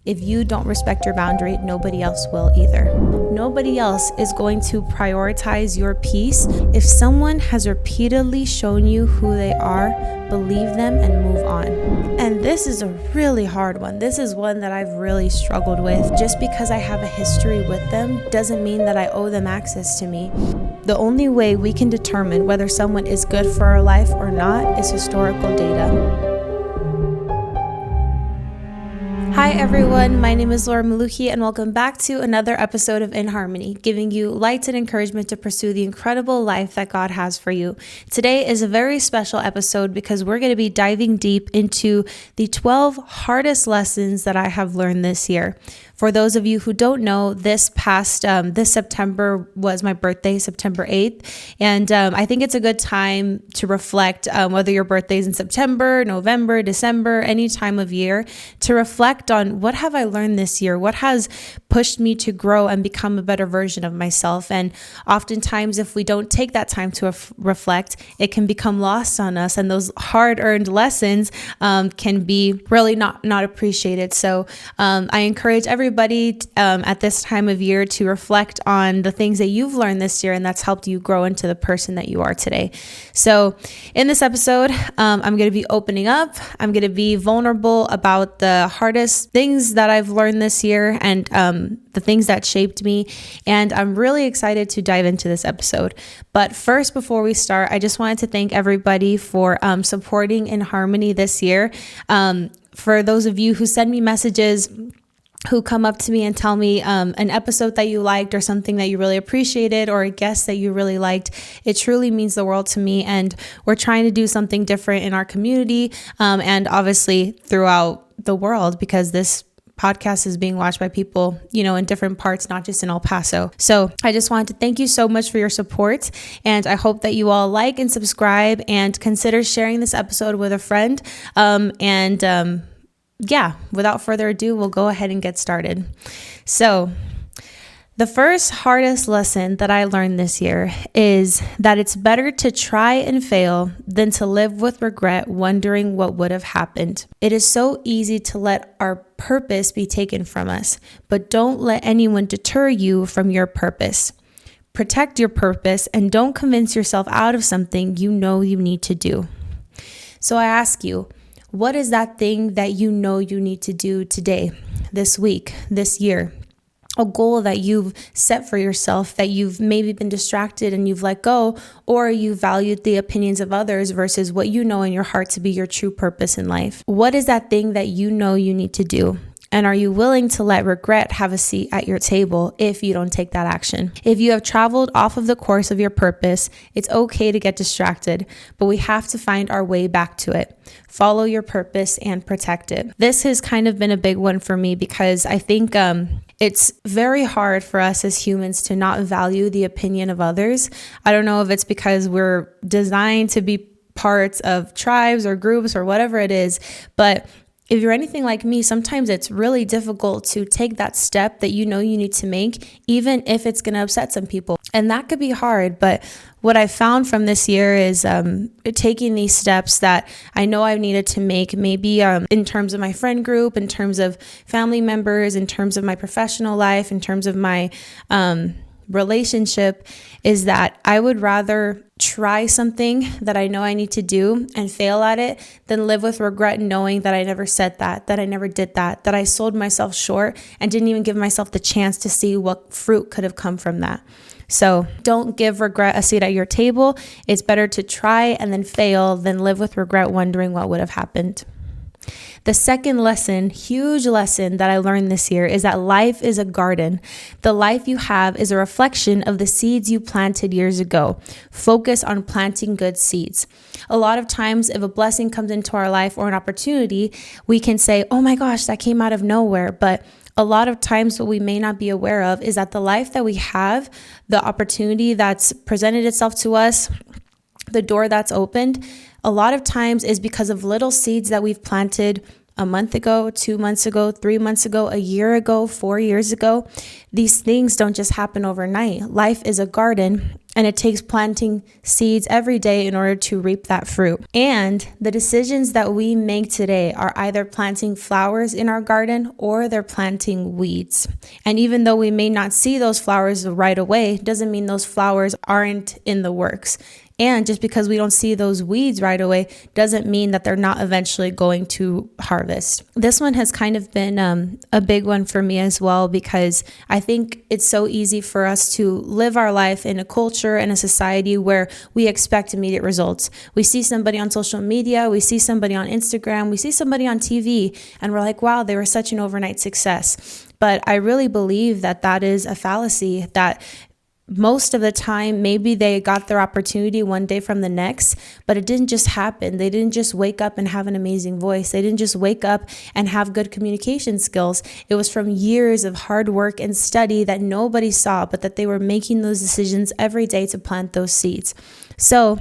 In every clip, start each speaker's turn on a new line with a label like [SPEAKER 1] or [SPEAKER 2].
[SPEAKER 1] If you don't respect your boundary, nobody else will either. Nobody else is going to prioritize your peace. If someone has repeatedly shown you who they are, believe them and move on. And this is a really hard one. This is one that I've really struggled with. Just because I have a history with them doesn't mean that I owe them access to me. The only way we can determine whether someone is good for our life or not is historical data. Hi everyone, my name is Laura Maluki and welcome back to another episode of In Harmony, giving you light and encouragement to pursue the incredible life that God has for you. Today is a very special episode because we're going to be diving deep into the 12 hardest lessons that I have learned this year. For those of you who don't know, this September was my birthday, September 8th. And I think it's a good time to reflect, whether your birthday is in September, November, December, any time of year, to reflect on what have I learned this year? What has pushed me to grow and become a better version of myself? And oftentimes, if we don't take that time to reflect, it can become lost on us. And those hard-earned lessons can be really not appreciated. So I encourage everybody at this time of year to reflect on the things that you've learned this year and that's helped you grow into the person that you are today. So in this episode, I'm going to be opening up. I'm going to be vulnerable about the hardest things that I've learned this year and the things that shaped me. And I'm really excited to dive into this episode. But first, before we start, I just wanted to thank everybody for supporting In Harmony this year. For those of you who send me messages, who come up to me and tell me an episode that you liked or something that you really appreciated or a guest that you really liked, it truly means the world to me. And we're trying to do something different in our community and obviously throughout the world, because this podcast is being watched by people, in different parts, not just in El Paso. So I just wanted to thank you so much for your support. And I hope that you all like and subscribe and consider sharing this episode with a friend. Without further ado, we'll go ahead and get started. So the first hardest lesson that I learned this year is that it's better to try and fail than to live with regret, wondering what would have happened. It is so easy to let our purpose be taken from us, but don't let anyone deter you from your purpose. Protect your purpose and don't convince yourself out of something you know you need to do. So I ask you, what is that thing that you know you need to do today, this week, this year? A goal that you've set for yourself that you've maybe been distracted and you've let go, or you valued the opinions of others versus what you know in your heart to be your true purpose in life. What is that thing that you know you need to do? And are you willing to let regret have a seat at your table if you don't take that action? If you have traveled off of the course of your purpose, it's okay to get distracted, but we have to find our way back to it. Follow your purpose and protect it. This has kind of been a big one for me because I think it's very hard for us as humans to not value the opinion of others. I don't know if it's because we're designed to be parts of tribes or groups or whatever it is, but if you're anything like me, sometimes it's really difficult to take that step that you know you need to make, even if it's going to upset some people. And that could be hard. But what I found from this year is taking these steps that I know I've needed to make, maybe in terms of my friend group, in terms of family members, in terms of my professional life, in terms of my relationship, is that I would rather try something that I know I need to do and fail at it than live with regret knowing that I never said that I never did that I sold myself short and didn't even give myself the chance to see what fruit could have come from that. So don't give regret a seat at your table. It's better to try and then fail than live with regret wondering what would have happened. The second lesson, huge lesson that I learned this year is that life is a garden. The life you have is a reflection of the seeds you planted years ago. Focus on planting good seeds. A lot of times, if a blessing comes into our life or an opportunity, we can say, oh my gosh, that came out of nowhere. But a lot of times what we may not be aware of is that the life that we have, the opportunity that's presented itself to us, the door that's opened, a lot of times is because of little seeds that we've planted a month ago, 2 months ago, 3 months ago, a year ago, 4 years ago. These things don't just happen overnight. Life is a garden, And it takes planting seeds every day in order to reap that fruit. And the decisions that we make today are either planting flowers in our garden or they're planting weeds. And even though we may not see those flowers right away, doesn't mean those flowers aren't in the works. And just because we don't see those weeds right away doesn't mean that they're not eventually going to harvest. This one has kind of been a big one for me as well, because I think it's so easy for us to live our life in a culture and a society where we expect immediate results. We see somebody on social media, we see somebody on Instagram, we see somebody on TV, and we're like, wow, they were such an overnight success. But I really believe that that is a fallacy, that most of the time, maybe they got their opportunity one day from the next, but it didn't just happen. They didn't just wake up and have an amazing voice. They didn't just wake up and have good communication skills. It was from years of hard work and study that nobody saw, but that they were making those decisions every day to plant those seeds. So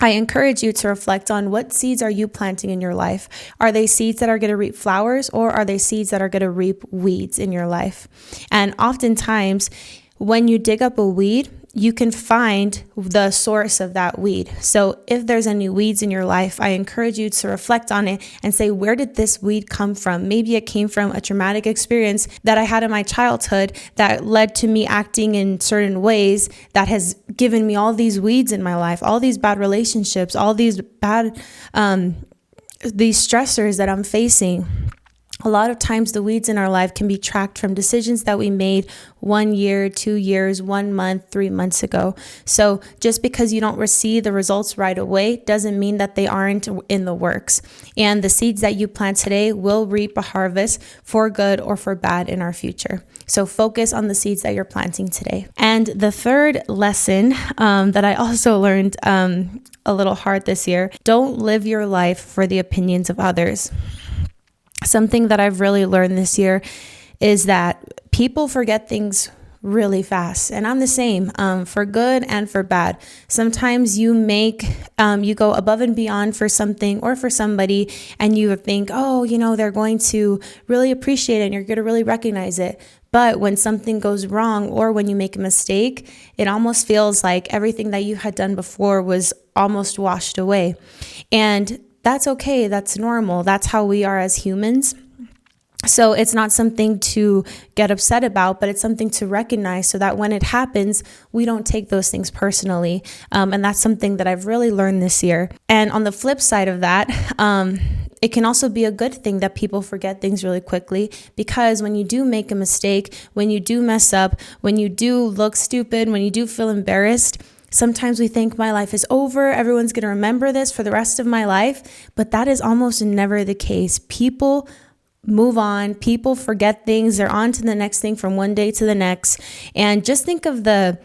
[SPEAKER 1] I encourage you to reflect on what seeds are you planting in your life. Are they seeds that are going to reap flowers, or are they seeds that are going to reap weeds in your life? And oftentimes, when you dig up a weed, you can find the source of that weed. So if there's any weeds in your life, I encourage you to reflect on it and say, where did this weed come from? Maybe it came from a traumatic experience that I had in my childhood that led to me acting in certain ways that has given me all these weeds in my life, all these bad relationships, all these bad, these stressors that I'm facing. A lot of times the weeds in our life can be tracked from decisions that we made 1 year, 2 years, 1 month, 3 months ago. So just because you don't receive the results right away doesn't mean that they aren't in the works. And the seeds that you plant today will reap a harvest for good or for bad in our future. So focus on the seeds that you're planting today. And the third lesson that I also learned a little hard this year, don't live your life for the opinions of others. Something that I've really learned this year is that people forget things really fast. And I'm the same, for good and for bad. Sometimes you go above and beyond for something or for somebody, and you think, oh, they're going to really appreciate it and you're going to really recognize it. But when something goes wrong or when you make a mistake, it almost feels like everything that you had done before was almost washed away. And that's okay. That's normal. That's how we are as humans. So it's not something to get upset about, but it's something to recognize so that when it happens, we don't take those things personally. And that's something that I've really learned this year. And on the flip side of that, it can also be a good thing that people forget things really quickly, because when you do make a mistake, when you do mess up, when you do look stupid, when you do feel embarrassed, sometimes we think my life is over, everyone's going to remember this for the rest of my life, but that is almost never the case. People move on, people forget things, they're on to the next thing from one day to the next. And just think of a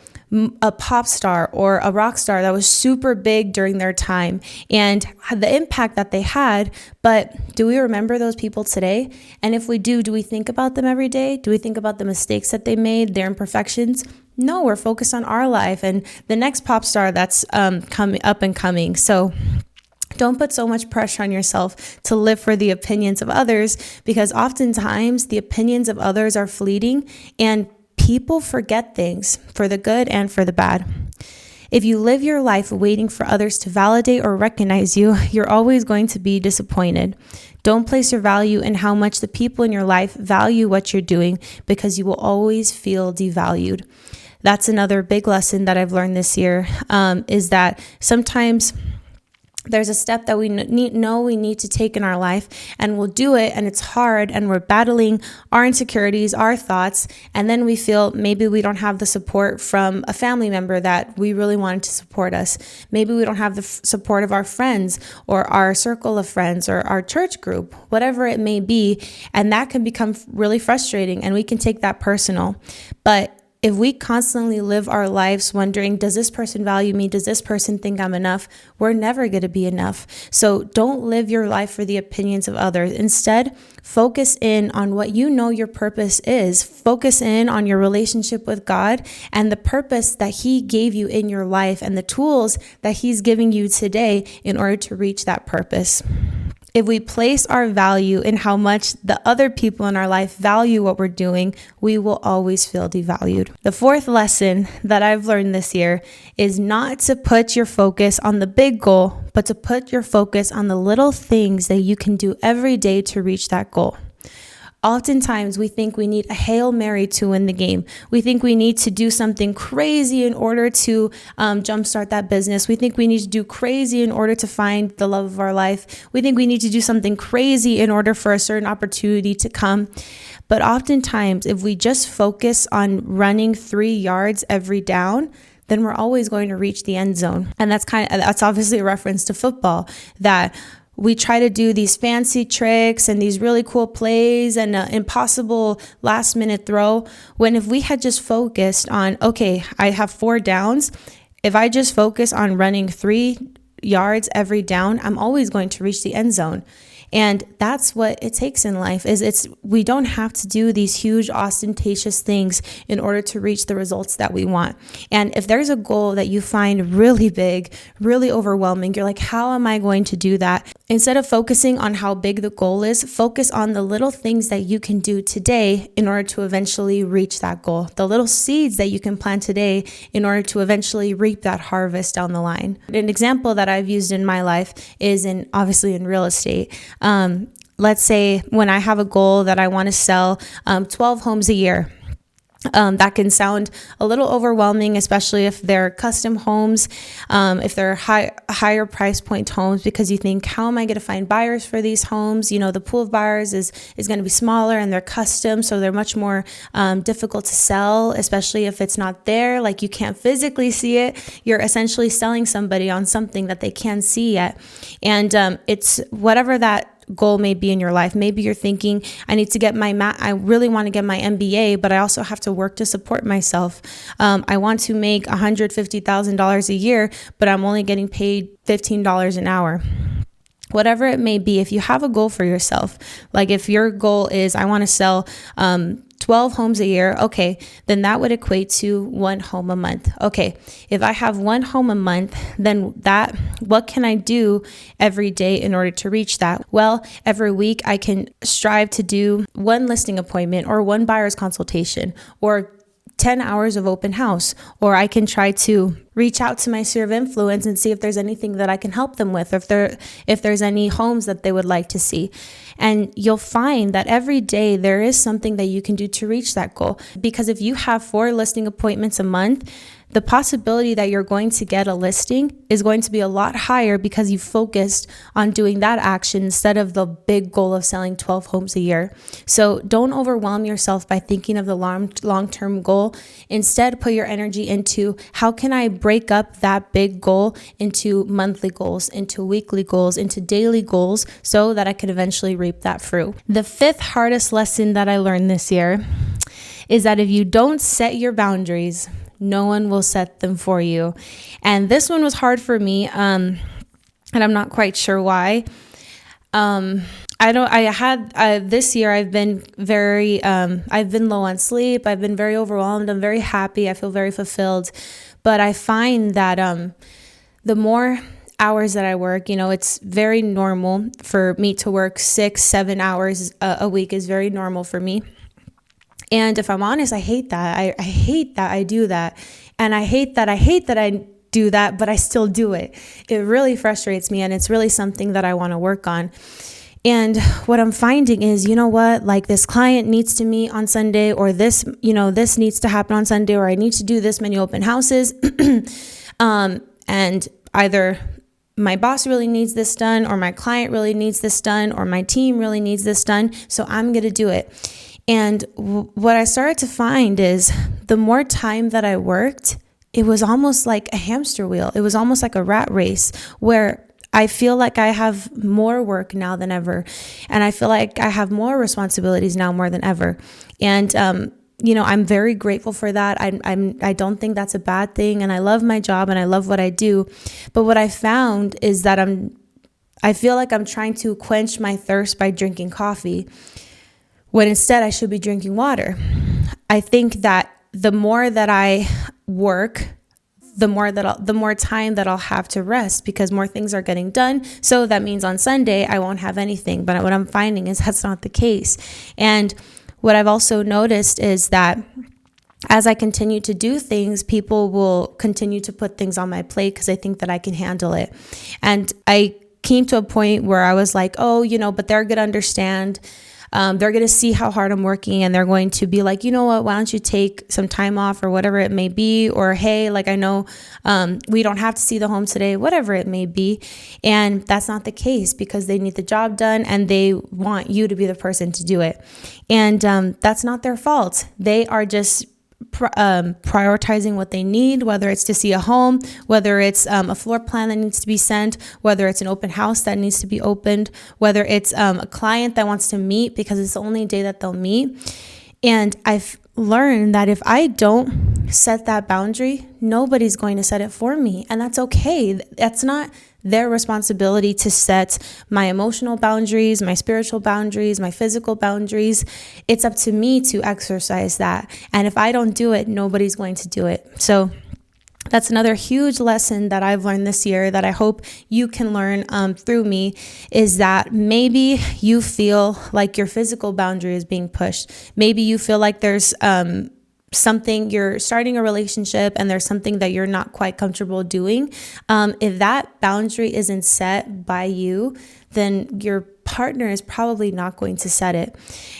[SPEAKER 1] pop star or a rock star that was super big during their time and the impact that they had, but do we remember those people today? And if we do we think about them every day? Do we think about the mistakes that they made, their imperfections? No, we're focused on our life and the next pop star that's coming up and coming. So don't put so much pressure on yourself to live for the opinions of others, because oftentimes the opinions of others are fleeting and people forget things for the good and for the bad. If you live your life waiting for others to validate or recognize you, you're always going to be disappointed. Don't place your value in how much the people in your life value what you're doing, because you will always feel devalued. That's another big lesson that I've learned this year, is that sometimes there's a step that we need to take in our life, and we'll do it, and it's hard, and we're battling our insecurities, our thoughts, and then we feel maybe we don't have the support from a family member that we really wanted to support us. Maybe we don't have the support of our friends or our circle of friends or our church group, whatever it may be, and that can become really frustrating, and we can take that personal. But if we constantly live our lives wondering, does this person value me? Does this person think I'm enough? We're never going to be enough. So don't live your life for the opinions of others. Instead, focus in on what you know your purpose is. Focus in on your relationship with God and the purpose that He gave you in your life and the tools that He's giving you today in order to reach that purpose. If we place our value in how much the other people in our life value what we're doing, we will always feel devalued. The fourth lesson that I've learned this year is not to put your focus on the big goal, but to put your focus on the little things that you can do every day to reach that goal. Oftentimes, we think we need a Hail Mary to win the game. We think we need to do something crazy in order to jumpstart that business. We think we need to do crazy in order to find the love of our life. We think we need to do something crazy in order for a certain opportunity to come. But oftentimes, if we just focus on running 3 yards every down, then we're always going to reach the end zone. And that's obviously a reference to football, that we try to do these fancy tricks and these really cool plays and an impossible last minute throw, when if we had just focused on, okay, I have 4 downs. If I just focus on running 3 yards every down, I'm always going to reach the end zone. And that's what it takes in life. We don't have to do these huge ostentatious things in order to reach the results that we want. And if there's a goal that you find really big, really overwhelming, you're like, how am I going to do that? Instead of focusing on how big the goal is, focus on the little things that you can do today in order to eventually reach that goal. The little seeds that you can plant today in order to eventually reap that harvest down the line. An example that I've used in my life is obviously in real estate. Let's say when I have a goal that I want to sell 12 homes a year. That can sound a little overwhelming, especially if they're custom homes, if they're higher price point homes, because you think, how am I going to find buyers for these homes? The pool of buyers is going to be smaller and they're custom, so they're much more difficult to sell, especially if it's not there. Like, you can't physically see it. You're essentially selling somebody on something that they can't see yet. And it's whatever that goal may be in your life. Maybe you're thinking, I really want to get my MBA, but I also have to work to support myself. I want to make $150,000 a year, but I'm only getting paid $15 an hour. Whatever it may be, if you have a goal for yourself, like if your goal is, I want to sell 12 homes a year, okay, then that would equate to 1 home a month. Okay, if I have 1 home a month, then what can I do every day in order to reach that? Well, every week I can strive to do 1 listing appointment or 1 buyer's consultation or 10 hours of open house, or I can try to reach out to my sphere of influence and see if there's anything that I can help them with, if there's any homes that they would like to see. And you'll find that every day there is something that you can do to reach that goal. Because if you have 4 listing appointments a month, the possibility that you're going to get a listing is going to be a lot higher because you focused on doing that action instead of the big goal of selling 12 homes a year. So don't overwhelm yourself by thinking of the long-term goal. Instead, put your energy into, how can I break up that big goal into monthly goals, into weekly goals, into daily goals, so that I could eventually reap that fruit. The 5th hardest lesson that I learned this year is that if you don't set your boundaries, no one will set them for you. And this one was hard for me, and I'm not quite sure why. This year I've been low on sleep. I've been very overwhelmed. I'm very happy. I feel very fulfilled. But I find that the more hours that I work, it's very normal for me to work 6-7 hours a week is very normal for me. And if I'm honest, I hate that. I hate that I do that. And I hate that I do that, but I still do it. It really frustrates me, and it's really something that I want to work on. And what I'm finding is, like this client needs to meet on Sunday, or this needs to happen on Sunday, or I need to do this many open houses. And either my boss really needs this done, or my client really needs this done, or my team really needs this done. So I'm going to do it. And what I started to find is the more time that I worked, it was almost like a hamster wheel. It was almost like a rat race where I feel like I have more work now than ever. And I feel like I have more responsibilities now more than ever. And, I'm very grateful for that. I don't think that's a bad thing. And I love my job and I love what I do. But what I found is that I feel like I'm trying to quench my thirst by drinking coffee, when instead I should be drinking water. I think that the more that I work, the more time that I'll have to rest, because more things are getting done. So that means on Sunday I won't have anything. But what I'm finding is that's not the case. And what I've also noticed is that as I continue to do things, people will continue to put things on my plate because they think that I can handle it. And I came to a point where I was like, oh, but they're going to understand. They're going to see how hard I'm working, and they're going to be like, you know what, why don't you take some time off or whatever it may be? Or, hey, like, I know we don't have to see the home today, whatever it may be. And that's not the case, because they need the job done and they want you to be the person to do it. And that's not their fault. They are just prioritizing what they need, whether it's to see a home, whether it's a floor plan that needs to be sent, whether it's an open house that needs to be opened, whether it's a client that wants to meet because it's the only day that they'll meet. And I've learned that if I don't set that boundary, nobody's going to set it for me. And that's okay. That's not their responsibility to set my emotional boundaries, my spiritual boundaries, my physical boundaries. It's up to me to exercise that. And if I don't do it, nobody's going to do it. So that's another huge lesson that I've learned this year that I hope you can learn through me, is that maybe you feel like your physical boundary is being pushed. Maybe you feel like there's something, you're starting a relationship and there's something that you're not quite comfortable doing. If that boundary isn't set by you, then your partner is probably not going to set it.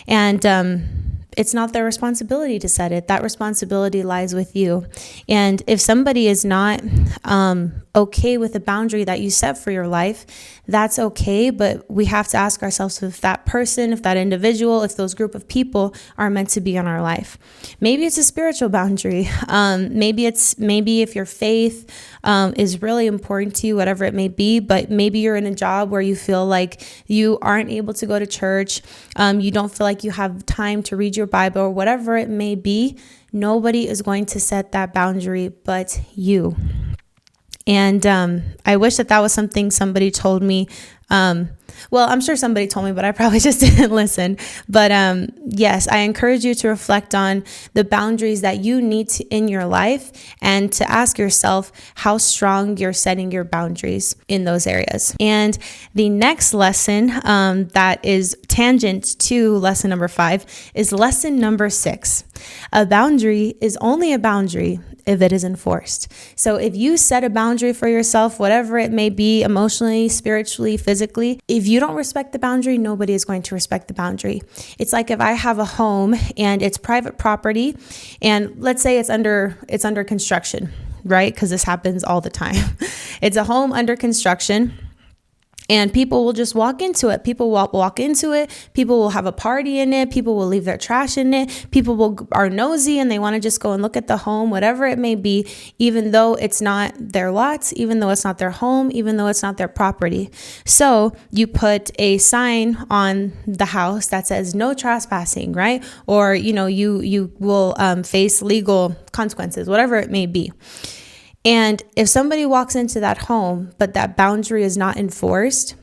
[SPEAKER 1] And it's not their responsibility to set it. That responsibility lies with you. And if somebody is not okay with the boundary that you set for your life, that's okay. But we have to ask ourselves if that person, if that individual, if those group of people are meant to be in our life. Maybe it's a spiritual boundary. Maybe if your faith is really important to you, whatever it may be, but maybe you're in a job where you feel like you aren't able to go to church. You don't feel like you have time to read your Bible, or whatever it may be. Nobody is going to set that boundary but you. And I wish that was something somebody told me. Well, I'm sure somebody told me, but I probably just didn't listen. But yes, I encourage you to reflect on the boundaries that you need in your life, and to ask yourself how strong you're setting your boundaries in those areas. And the next lesson that is tangent to lesson number 5 is lesson number 6. A boundary is only a boundary if it is enforced. So if you set a boundary for yourself, whatever it may be, emotionally, spiritually, physically, if you don't respect the boundary, nobody is going to respect the boundary. It's like if I have a home and it's private property, and let's say it's under construction, right? Because this happens all the time. It's a home under construction. And people will just walk into it. People will walk into it. People will have a party in it. People will leave their trash in it. People are nosy and they want to just go and look at the home, whatever it may be, even though it's not their lots, even though it's not their home, even though it's not their property. So you put a sign on the house that says no trespassing, right? Or, you will face legal consequences, whatever it may be. And if somebody walks into that home, but that boundary is not enforced,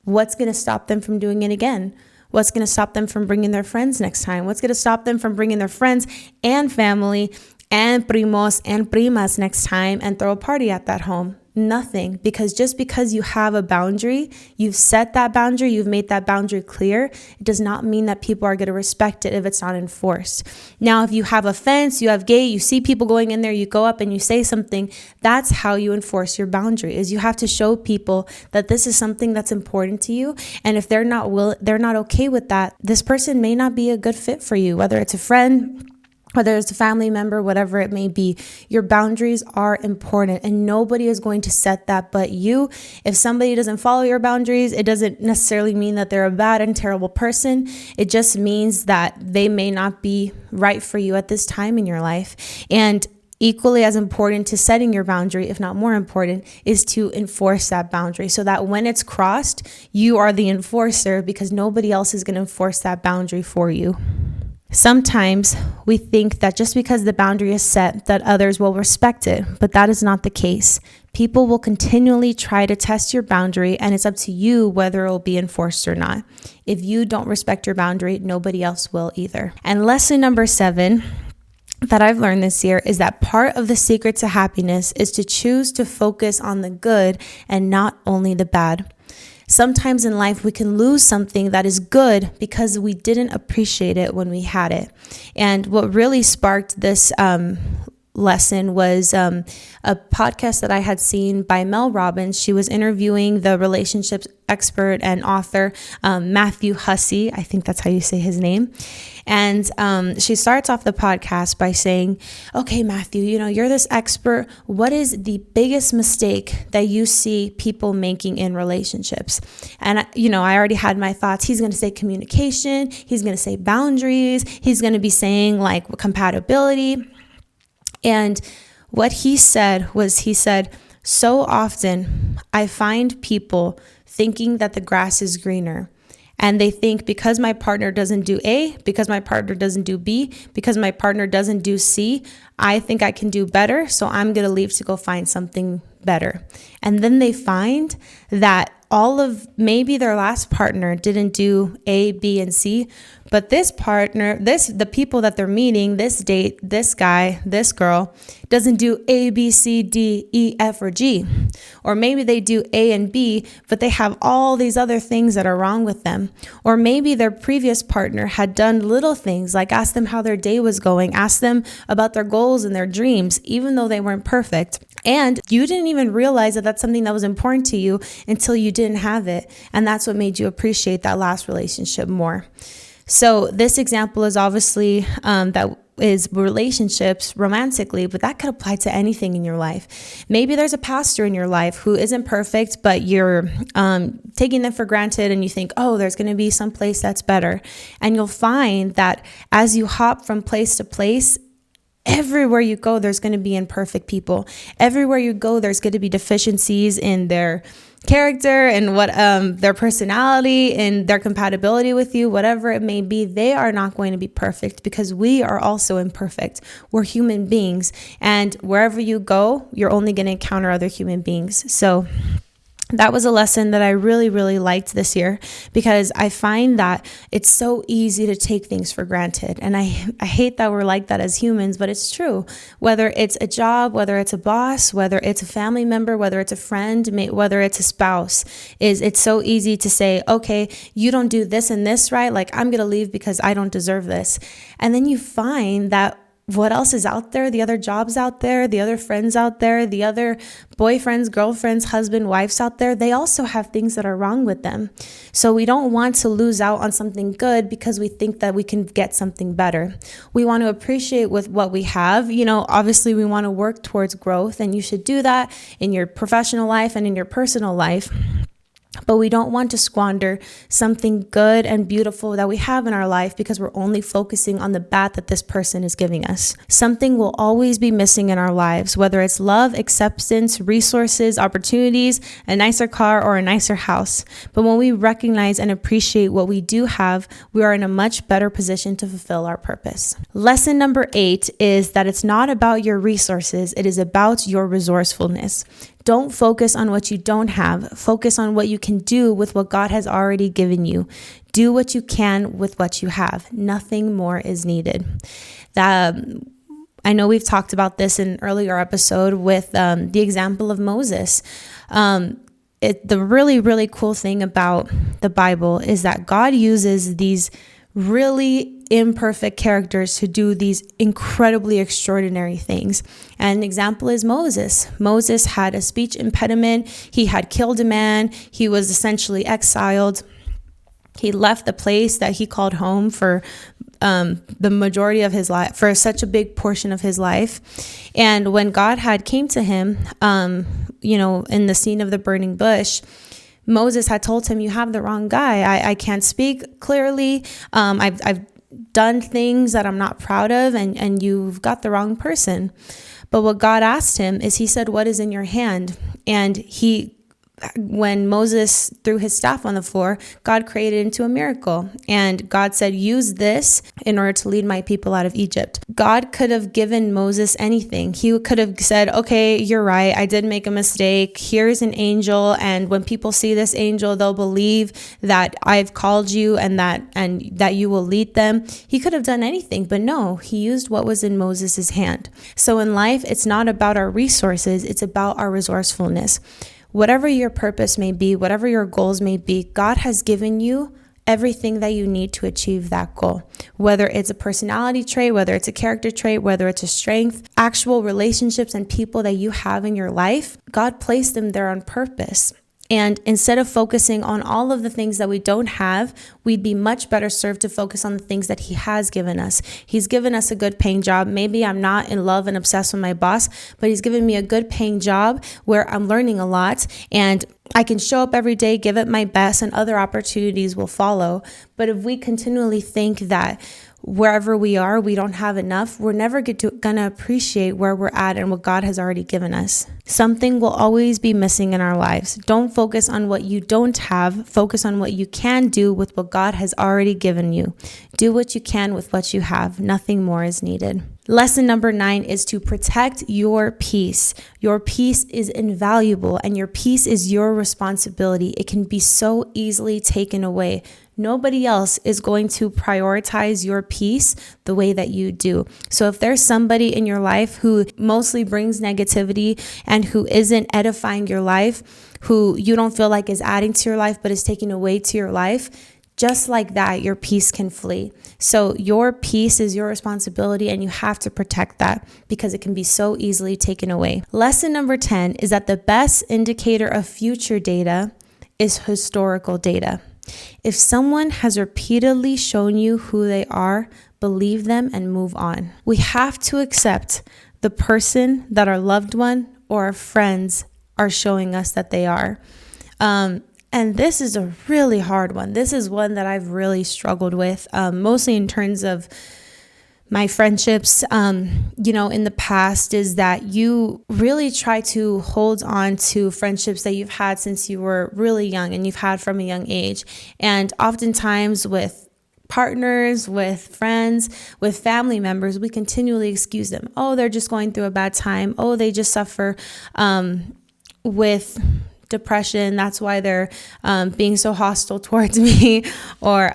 [SPEAKER 1] what's going to stop them from doing it again? What's going to stop them from bringing their friends next time? What's going to stop them from bringing their friends and family and primos and primas next time and throw a party at that home? Nothing. Because just because you have a boundary, you've set that boundary, you've made that boundary clear, it does not mean that people are going to respect it if it's not enforced. Now, if you have a fence, you have gate, you see people going in there, you go up and you say something, that's how you enforce your boundary, is you have to show people that this is something that's important to you. And if they're not okay with that, this person may not be a good fit for you, whether it's a friend, whether it's a family member, whatever it may be. Your boundaries are important, and nobody is going to set that but you. If somebody doesn't follow your boundaries, it doesn't necessarily mean that they're a bad and terrible person. It just means that they may not be right for you at this time in your life. And equally as important to setting your boundary, if not more important, is to enforce that boundary so that when it's crossed, you are the enforcer, because nobody else is going to enforce that boundary for you. Sometimes we think that just because the boundary is set, that others will respect it, but that is not the case. People will continually try to test your boundary, and it's up to you whether it will be enforced or not. If you don't respect your boundary, nobody else will either. And lesson number 7, that I've learned this year is that part of the secret to happiness is to choose to focus on the good and not only the bad. Sometimes in life, we can lose something that is good because we didn't appreciate it when we had it. And what really sparked this lesson was a podcast that I had seen by Mel Robbins. She was interviewing the relationships expert and author Matthew Hussey. I think that's how you say his name. And she starts off the podcast by saying, okay, Matthew, you're this expert. What is the biggest mistake that you see people making in relationships? And, I already had my thoughts. He's going to say communication. He's going to say boundaries. He's going to be saying like compatibility. And what he said was, so often I find people thinking that the grass is greener. And they think because my partner doesn't do A, because my partner doesn't do B, because my partner doesn't do C, I think I can do better. So I'm going to leave to go find something better. And then they find that maybe their last partner didn't do A, B, and C, but this partner, the people that they're meeting, this date, this guy, this girl, doesn't do A, B, C, D, E, F, or G. Or maybe they do A and B, but they have all these other things that are wrong with them. Or maybe their previous partner had done little things like ask them how their day was going, ask them about their goals and their dreams, even though they weren't perfect. And you didn't even realize that that's something that was important to you until you didn't have it. And that's what made you appreciate that last relationship more. So this example is obviously that is relationships romantically, but that could apply to anything in your life. Maybe there's a pastor in your life who isn't perfect, but you're taking them for granted and you think, oh, there's going to be some place that's better. And you'll find that as you hop from place to place, everywhere you go, there's going to be imperfect people. Everywhere you go, there's going to be deficiencies in their character and what their personality and their compatibility with you, whatever it may be. They are not going to be perfect because we are also imperfect. We're human beings, and wherever you go, you're only going to encounter other human beings. So that was a lesson that I really, really liked this year because I find that it's so easy to take things for granted. And I hate that we're like that as humans, but it's true. Whether it's a job, whether it's a boss, whether it's a family member, whether it's a friend, whether it's a spouse, it's so easy to say, okay, you don't do this and this right. Like I'm going to leave because I don't deserve this. And then you find that what else is out there, the other jobs out there, the other friends out there, the other boyfriends, girlfriends, husband, wives out there, they also have things that are wrong with them. So we don't want to lose out on something good because we think that we can get something better. We want to appreciate with what we have. Obviously we want to work towards growth, and you should do that in your professional life and in your personal life. But we don't want to squander something good and beautiful that we have in our life because we're only focusing on the bad that this person is giving us. Something will always be missing in our lives, whether it's love, acceptance, resources, opportunities, a nicer car, or a nicer house. But when we recognize and appreciate what we do have, we are in a much better position to fulfill our purpose. Lesson number 8 is that it's not about your resources, it is about your resourcefulness. Don't focus on what you don't have. Focus on what you can do with what God has already given you. Do what you can with what you have. Nothing more is needed. I know we've talked about this in an earlier episode with the example of Moses. The really, really cool thing about the Bible is that God uses these really imperfect characters to do these incredibly extraordinary things. And an example is Moses. Moses had a speech impediment. He had killed a man. He was essentially exiled. He left the place that he called home for the majority of his life, for such a big portion of his life. And when God had came to him, in the scene of the burning bush, Moses had told him, you have the wrong guy. I can't speak clearly. I've done things that I'm not proud of, and you've got the wrong person. But what God asked him is, he said, what is in your hand? And he when Moses threw his staff on the floor, God created it into a miracle. And God said, use this in order to lead my people out of Egypt. God could have given Moses anything. He could have said, okay, you're right. I did make a mistake. Here's an angel. And when people see this angel, they'll believe that I've called you and that you will lead them. He could have done anything, but no, he used what was in Moses's hand. So in life, it's not about our resources. It's about our resourcefulness. Whatever your purpose may be, whatever your goals may be, God has given you everything that you need to achieve that goal. Whether it's a personality trait, whether it's a character trait, whether it's a strength, actual relationships and people that you have in your life, God placed them there on purpose. And instead of focusing on all of the things that we don't have, we'd be much better served to focus on the things that he has given us. He's given us a good paying job. Maybe I'm not in love and obsessed with my boss, but he's given me a good paying job where I'm learning a lot and I can show up every day, give it my best, and other opportunities will follow. But if we continually think that wherever we are, we don't have enough, we're never gonna appreciate where we're at and what God has already given us. Something will always be missing in our lives. Don't focus on what you don't have. Focus on what you can do with what God has already given you. Do what you can with what you have. Nothing more is needed. Lesson number 9 is to protect your peace. Your peace is invaluable and your peace is your responsibility. It can be so easily taken away. Nobody else is going to prioritize your peace the way that you do. So if there's somebody in your life who mostly brings negativity and who isn't edifying your life, who you don't feel like is adding to your life but is taking away to your life, just like that, your peace can flee. So your peace is your responsibility and you have to protect that because it can be so easily taken away. Lesson number 10 is that the best indicator of future data is historical data. If someone has repeatedly shown you who they are, believe them and move on. We have to accept the person that our loved one or our friends are showing us that they are. And this is a really hard one. This is one that I've really struggled with, mostly in terms of my friendships, in the past, is that you really try to hold on to friendships that you've had since you were really young and you've had from a young age. And oftentimes with partners, with friends, with family members, we continually excuse them. Oh, they're just going through a bad time. Oh, they just suffer with depression. That's why they're being so hostile towards me. Or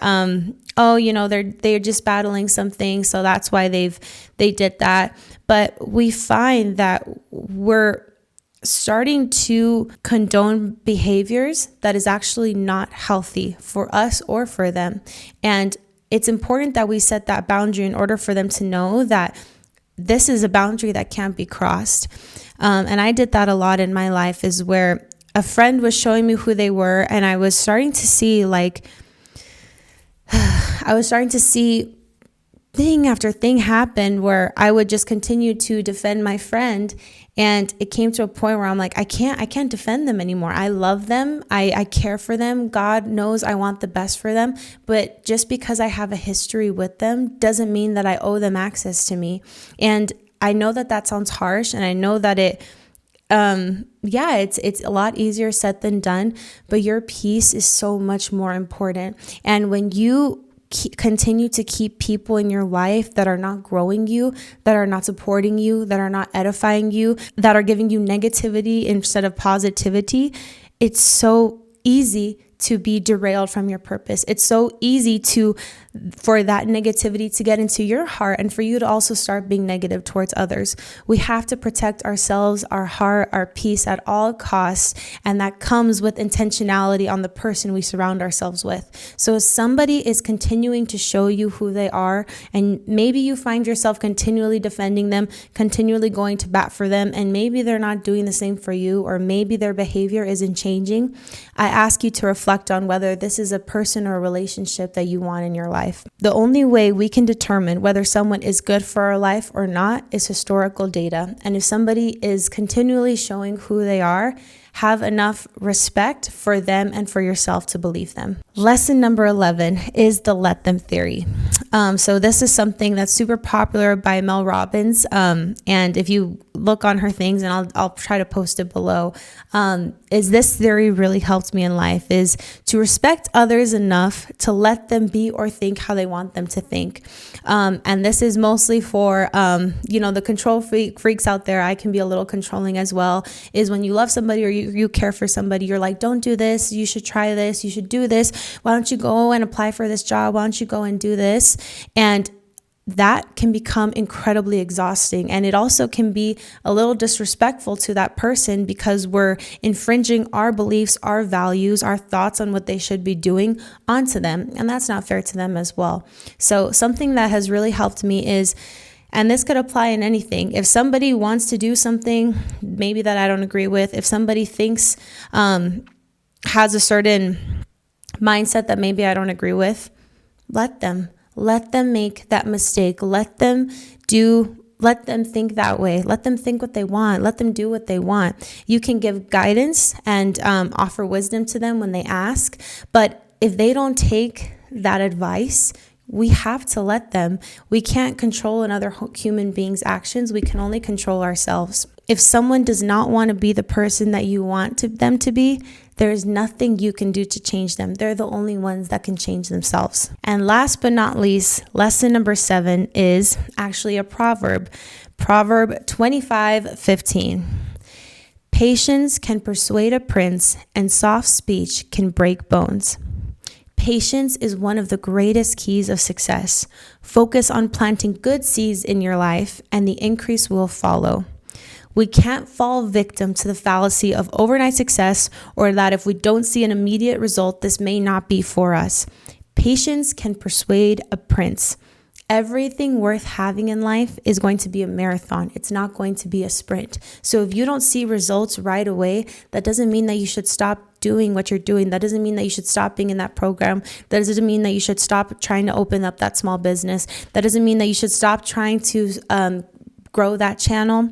[SPEAKER 1] they're just battling something, so that's why they did that. But we find that we're starting to condone behaviors that is actually not healthy for us or for them. And it's important that we set that boundary in order for them to know that this is a boundary that can't be crossed. And I did that a lot in my life, is where a friend was showing me who they were, and I was starting to see thing after thing happen where I would just continue to defend my friend. And it came to a point where I'm like, I can't defend them anymore. I love them. I care for them. God knows I want the best for them. But just because I have a history with them doesn't mean that I owe them access to me. And I know that sounds harsh, and I know that it's a lot easier said than done, but your peace is so much more important. And when you continue to keep people in your life that are not growing you, that are not supporting you, that are not edifying you, that are giving you negativity instead of positivity, it's so easy to be derailed from your purpose. It's so easy for that negativity to get into your heart and for you to also start being negative towards others. We have to protect ourselves, our heart, our peace at all costs. And that comes with intentionality on the person we surround ourselves with. So if somebody is continuing to show you who they are, and maybe you find yourself continually defending them, continually going to bat for them, and maybe they're not doing the same for you, or maybe their behavior isn't changing, I ask you to reflect on whether this is a person or a relationship that you want in your life. The only way we can determine whether someone is good for our life or not is historical data. And if somebody is continually showing who they are, Have enough respect for them and for yourself to believe them. Lesson number 11 is the let them theory. So this is something that's super popular by Mel Robbins. And if you look on her things, and I'll try to post it below, is this theory really helped me in life, is to respect others enough to let them be or think how they want them to think. And this is mostly for, the control freaks out there. I can be a little controlling as well, is when you love somebody or you care for somebody, you're like, don't do this. You should try this. You should do this. Why don't you go and apply for this job? Why don't you go and do this? And that can become incredibly exhausting. And it also can be a little disrespectful to that person because we're infringing our beliefs, our values, our thoughts on what they should be doing onto them. And that's not fair to them as well. So something that has really helped me is, and this could apply in anything, if somebody wants to do something maybe that I don't agree with, if somebody thinks, has a certain mindset that maybe I don't agree with, let them make that mistake. Let them think that way. Let them think what they want. Let them do what they want. You can give guidance and offer wisdom to them when they ask. But if they don't take that advice, we have to let them. We can't control another human being's actions. We can only control ourselves. If someone does not want to be the person that you want them to be, there is nothing you can do to change them. They're the only ones that can change themselves. And last but not least, lesson number 7 is actually a proverb. Proverb 25:15. Patience can persuade a prince, and soft speech can break bones. Patience is one of the greatest keys of success. Focus on planting good seeds in your life, and the increase will follow. We can't fall victim to the fallacy of overnight success, or that if we don't see an immediate result, this may not be for us. Patience can persuade a prince. Everything worth having in life is going to be a marathon. It's not going to be a sprint. So if you don't see results right away, that doesn't mean that you should stop doing what you're doing. That doesn't mean that you should stop being in that program. That doesn't mean that you should stop trying to open up that small business. That doesn't mean that you should stop trying to grow that channel.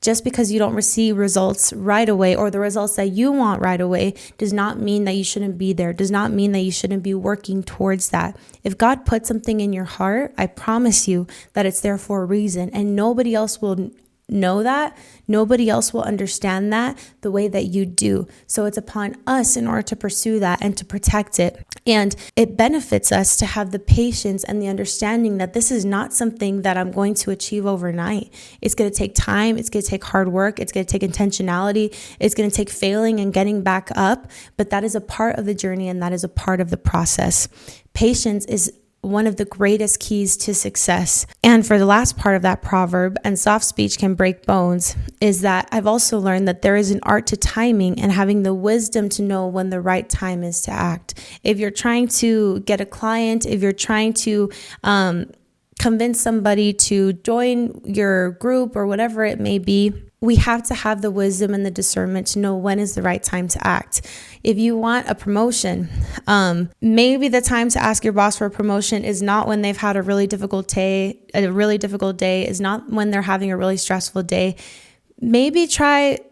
[SPEAKER 1] Just because you don't receive results right away, or the results that you want right away, does not mean that you shouldn't be there, does not mean that you shouldn't be working towards that. If God put something in your heart, I promise you that it's there for a reason, and nobody else will know that. Nobody else will understand that the way that you do. So it's upon us in order to pursue that and to protect it. And it benefits us to have the patience and the understanding that this is not something that I'm going to achieve overnight. It's going to take time. It's going to take hard work. It's going to take intentionality. It's going to take failing and getting back up. But that is a part of the journey, and that is a part of the process. Patience is one of the greatest keys to success. And for the last part of that proverb, and soft speech can break bones, is that I've also learned that there is an art to timing and having the wisdom to know when the right time is to act. If you're trying to get a client, if you're trying to convince somebody to join your group or whatever it may be, we have to have the wisdom and the discernment to know when is the right time to act. If you want a promotion, maybe the time to ask your boss for a promotion is not when they've had a really difficult day, is not when they're having a really stressful day. Maybe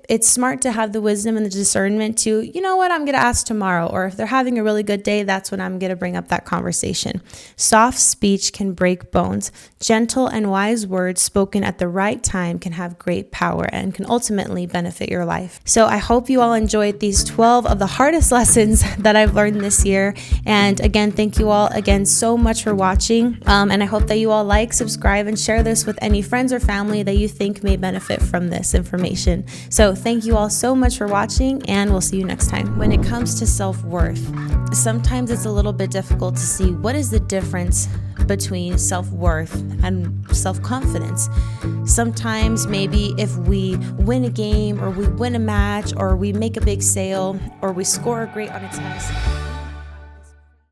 [SPEAKER 1] it's smart to have the wisdom and the discernment to, you know what, I'm going to ask tomorrow. Or if they're having a really good day, that's when I'm going to bring up that conversation. Soft speech can break bones. Gentle and wise words spoken at the right time can have great power and can ultimately benefit your life. So I hope you all enjoyed these 12 of the hardest lessons that I've learned this year. And again, thank you all again so much for watching. And I hope that you all like, subscribe, and share this with any friends or family that you think may benefit from this information. So thank you all so much for watching, and we'll see you next time. When it comes to self-worth, sometimes it's a little bit difficult to see what is the difference between self-worth and self-confidence. Sometimes maybe if we win a game, or we win a match, or we make a big sale, or we score great on a test,